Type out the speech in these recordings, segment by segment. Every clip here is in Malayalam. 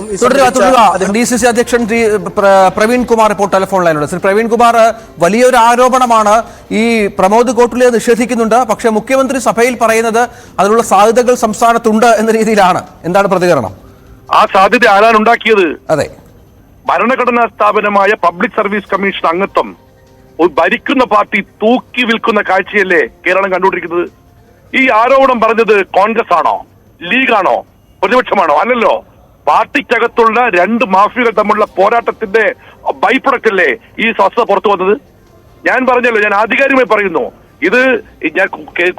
DCC അധ്യക്ഷൻ പ്രവീൺ കുമാർ ഇപ്പോൾ ടെലിഫോൺ ലൈനിലുണ്ട്. ശ്രീ പ്രവീൺ കുമാർ, വലിയൊരു ആരോപണമാണ്. ഈ പ്രമോദ് കോട്ടുലിയെ നിഷേധിക്കുന്നുണ്ട്, പക്ഷേ മുഖ്യമന്ത്രി സഭയിൽ പറയുന്നത് അതിനുള്ള സാധ്യതകൾ സംസ്ഥാനത്തുണ്ട് എന്ന രീതിയിലാണ്. എന്താണ് പ്രതികരണം? ആ സാധ്യത ആരാണ് ഉണ്ടാക്കിയത്? അതെ, ഭരണഘടനാ സ്ഥാപനമായ പബ്ലിക് സർവീസ് കമ്മീഷൻ അംഗത്വം ഭരിക്കുന്ന പാർട്ടി തൂക്കി വിൽക്കുന്ന കാഴ്ചയല്ലേ കേരളം കണ്ടുകൊണ്ടിരിക്കുന്നത്? ഈ ആരോപണം പറഞ്ഞത് കോൺഗ്രസ് ആണോ, ലീഗാണോ, പ്രതിപക്ഷമാണോ? അല്ലല്ലോ. പാർട്ടിക്കകത്തുള്ള രണ്ട് മാഫിയകൾ തമ്മിലുള്ള പോരാട്ടത്തിന്റെ ബൈ പ്രൊഡക്റ്റ് അല്ലേ ഈ വസ്തുത പുറത്തു വന്നത്? ഞാൻ പറഞ്ഞല്ലോ, ഞാൻ ആധികാരികമായി പറയുന്നു, ഇത് ഞാൻ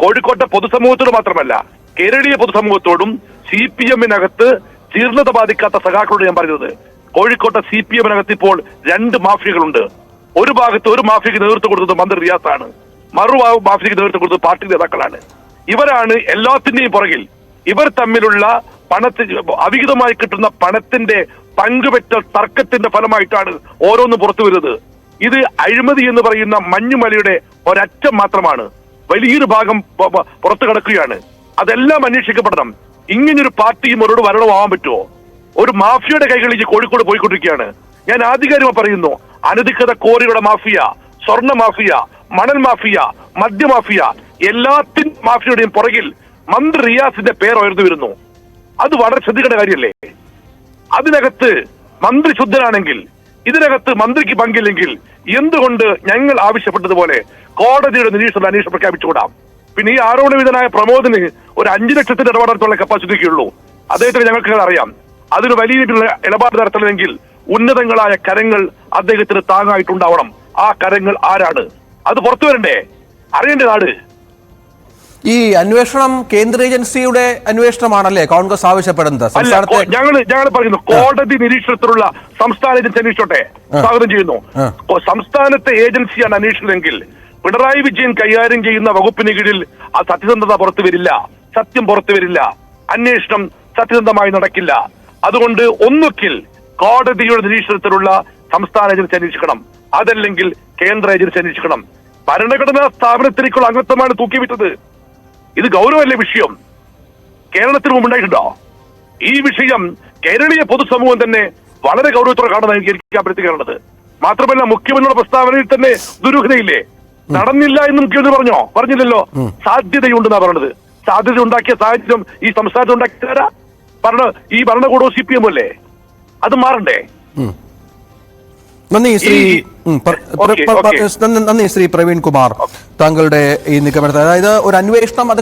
കോഴിക്കോട്ടെ പൊതുസമൂഹത്തോട് മാത്രമല്ല കേരളീയ പൊതുസമൂഹത്തോടും CPM-നകത്ത് ജീർണത ബാധിക്കാത്ത സഖാക്കളോട് ഞാൻ പറയുന്നത്, കോഴിക്കോട്ടെ CPM-നകത്ത് ഇപ്പോൾ രണ്ട് മാഫിയകളുണ്ട്. ഒരു ഭാഗത്ത് ഒരു മാഫിയക്ക് നേതൃത്വം കൊടുത്തത് മന്ത്രി റിയാസാണ്, മറു മാഫിയക്ക് നേതൃത്വം കൊടുത്തത് പാർട്ടി നേതാക്കളാണ്. ഇവരാണ് എല്ലാത്തിന്റെയും പുറകിൽ. ഇവർ തമ്മിലുള്ള അവിഹിതമായി കിട്ടുന്ന പണത്തിന്റെ പങ്കുപറ്റ തർക്കത്തിന്റെ ഫലമായിട്ടാണ് ഓരോന്നും പുറത്തു വരുന്നത്. ഇത് അഴിമതി എന്ന് പറയുന്ന മഞ്ഞുമലയുടെ ഒരറ്റം മാത്രമാണ്. വലിയൊരു ഭാഗം പുറത്തു കിടക്കുകയാണ്. അതെല്ലാം അന്വേഷിക്കപ്പെടണം. ഇങ്ങനൊരു പാർട്ടിയും അവരോട് വരണമാവാൻ പറ്റുമോ? ഒരു മാഫിയയുടെ കൈകളിൽ കോഴിക്കോട് പോയിക്കൊണ്ടിരിക്കുകയാണ്. ഞാൻ ആധികാരികമായി പറയുന്നു, അനധികൃത കോറിയുടെ മാഫിയ, സ്വർണ്ണ മാഫിയ, മണൽ മാഫിയ, മദ്യ മാഫിയ, എല്ലാത്തിനും മാഫിയയുടെയും പുറകിൽ മന്ത്രി റിയാസിന്റെ പേര് ഉയർന്നു വരുന്നു. അത് വളരെ ശ്രദ്ധിക്കേണ്ട കാര്യമല്ലേ? അതിനകത്ത് മന്ത്രി ശുദ്ധനാണെങ്കിൽ, ഇതിനകത്ത് മന്ത്രിക്ക് പങ്കില്ലെങ്കിൽ എന്തുകൊണ്ട് ഞങ്ങൾ ആവശ്യപ്പെട്ടതുപോലെ കോടതിയുടെ നിരീക്ഷണത്തിൽ അന്വേഷണം പ്രഖ്യാപിച്ചുകൂടാം? പിന്നെ ഈ ആരോപണവിധനായ പ്രമോദിന് ഒരു 5 ലക്ഷത്തിന്റെ ഇടപാട് നടത്തുള്ള കപ്പാസിറ്റിക്കുള്ളൂ. അദ്ദേഹത്തിന് ഞങ്ങൾക്ക് അറിയാം. അതിന് വലിയിട്ടുള്ള ഇടപാട് നടത്തണമെങ്കിൽ ഉന്നതങ്ങളായ കരങ്ങൾ അദ്ദേഹത്തിന് താങ്ങായിട്ടുണ്ടാവണം. ആ കരങ്ങൾ ആരാണ്? അത് പുറത്തു വരണ്ടേ? അറിയേണ്ട നാട്. ഈ അന്വേഷണം കേന്ദ്ര ഏജൻസിയുടെ അന്വേഷണമാണല്ലേ കോൺഗ്രസ് ആവശ്യപ്പെടുന്നത്? ഞങ്ങൾ പറയുന്നു, കോടതി നിരീക്ഷണത്തിലുള്ള സംസ്ഥാന ഏജൻസി അന്വേഷിച്ചോട്ടെ, സ്വാഗതം ചെയ്യുന്നു. സംസ്ഥാനത്തെ ഏജൻസിയാണ് അന്വേഷിക്കുന്നതെങ്കിൽ പിണറായി വിജയൻ കൈകാര്യം ചെയ്യുന്ന വകുപ്പിന് കീഴിൽ ആ സത്യസന്ധത പുറത്തു വരില്ല, സത്യം പുറത്തു വരില്ല, അന്വേഷണം സത്യസന്ധമായി നടക്കില്ല. അതുകൊണ്ട് ഒന്നുകിൽ കോടതിയുടെ നിരീക്ഷണത്തിലുള്ള സംസ്ഥാന ഏജൻസി അന്വേഷിക്കണം, അതല്ലെങ്കിൽ കേന്ദ്ര ഏജൻസി അന്വേഷിക്കണം. ഭരണഘടനാ സ്ഥാപനത്തിലേക്കുള്ള അംഗത്വമാണ് തൂക്കിവിറ്റത്. ഇത് ഗൗരവമല്ലേ വിഷയം? കേരളത്തിന് മുമ്പ് ഉണ്ടായിട്ടുണ്ടോ ഈ വിഷയം? കേരളീയ പൊതുസമൂഹം തന്നെ വളരെ ഗൗരവത്തോടെ കാണുന്ന എനിക്ക് അഭ്യർത്ഥിക്കാനുള്ളത്. മാത്രമല്ല, മുഖ്യമന്ത്രിയുടെ പ്രസ്താവനയിൽ തന്നെ ദുരൂഹതയില്ലേ? നടന്നില്ല എന്ന് മുഖ്യമന്ത്രി പറഞ്ഞില്ലല്ലോ. സാധ്യതയുണ്ടെന്നാ പറഞ്ഞത്. സാധ്യത ഉണ്ടാക്കിയ സാഹചര്യം ഈ സംസ്ഥാനത്ത് ഉണ്ടാക്കിയതാരാ? ഈ ഭരണകൂടവും CPM അല്ലേ? അത് മാറണ്ടേ? നന്ദി ശ്രീ പ്രവീൺ കുമാർ, താങ്കളുടെ ഈ നിഗമനത്തിൽ. അതായത് ഒരു അന്വേഷണം അത്